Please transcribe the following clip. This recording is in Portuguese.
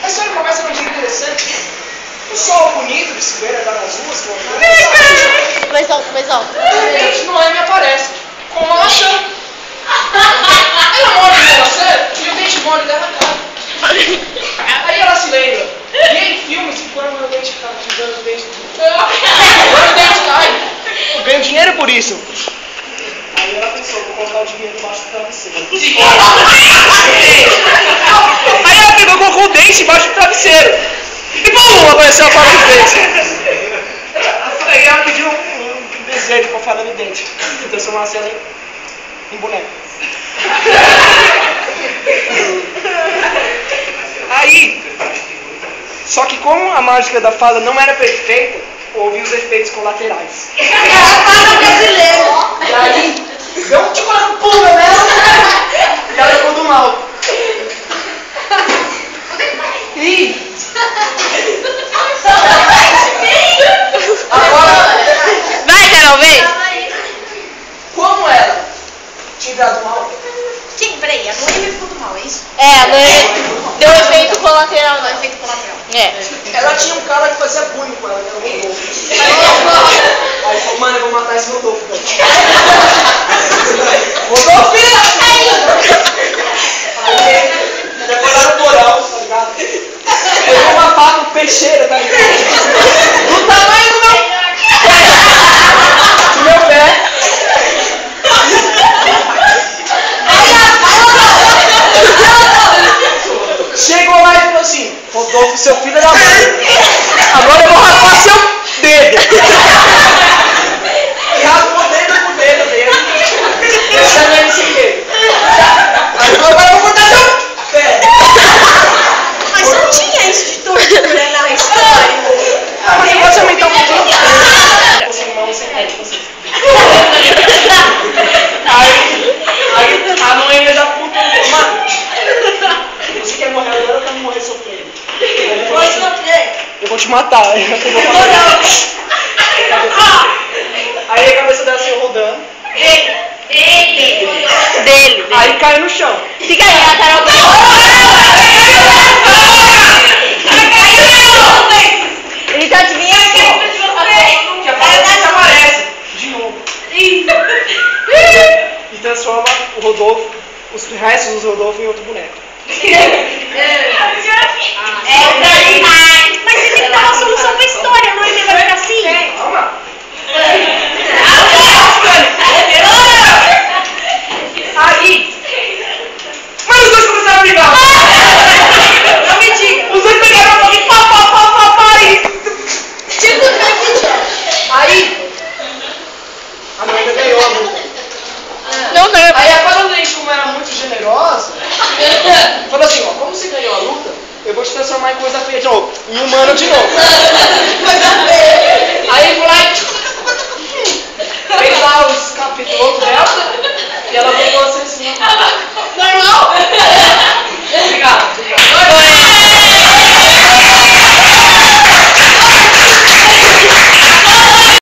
A história começa num dia interessante. O sol bonito de se ver andar nas ruas. Mais alto. De repente, Noemi aparece. Com acha. Ela morde em você e o dente mole dela cai. Aí ela se lembra. E em filmes, quando o meu dente ficava tirando os dentes. Quando o dente cai, eu ganho dinheiro por isso. Aí ela pensou, vou colocar o dinheiro debaixo do travesseiro. Aí ela pegou e colocou o dente embaixo do travesseiro. E bom, apareceu a fada dos dentes. Aí ela pediu um desejo pra fada do dente. Que transformasse ela em boneco. Aí, só que como a mágica da fada não era perfeita, houve os efeitos colaterais. Fada brasileira. E aí, deu um tipo uma pulga nela e ela ficou do mal. E agora, Vai, Carol, vem. como ela tinha dado mal, Peraí, a Noemi ficou do mal, é isso? A Noemi deu efeito colateral, né? Efeito colateral. ela tinha um cara que fazia bullying com ela, que era o Rodolfo. Aí falou, mano, eu vou matar esse Rodolfo, velho. Rodolfo! Aí depois lá no moral, tá ligado? Pegou uma faca, um peixeira, tá ligado? Do tamanho do meu pé. Chegou lá e falou assim, Rodolfo, seu filho da mãe, agora eu vou raspar seu dedo. E raspou dedo por dedo dele. Deixando ele sem dedo. Aí agora eu vou cortar seu pé. Mas não tinha isso de tortura na história. Mas você pode aumentar um pouquinho? Você não, você quer, tipo assim. Aí a Noemi já apontou, mano, você quer morrer agora ou quer morrer sofrendo? Eu vou te matar. Aí a cabeça dela saiu rodando. Dele. Aí caiu no chão. Fica aí, a Carol. Ele tá adivinhando. Que a parede aparece de novo. E transforma o Rodolfo, os restos do Rodolfo em outro boneco. Mas você tem que dar uma solução pra história, não é vai ficar assim? Calma. Aí. Mas os dois começaram a brigar. Não me diga. Os dois pegaram a mão e pá, Tipo, aí. A mãe ainda ganhou a luta. Não, não. Aí a fada do dente, como era muito generosa, falou assim, ó, como você ganhou a luta, eu vou te transformar em coisa feia de novo, em humano de novo. Aí ele foi lá e fez lá os capítulos dela, e ela voltou a ser assim.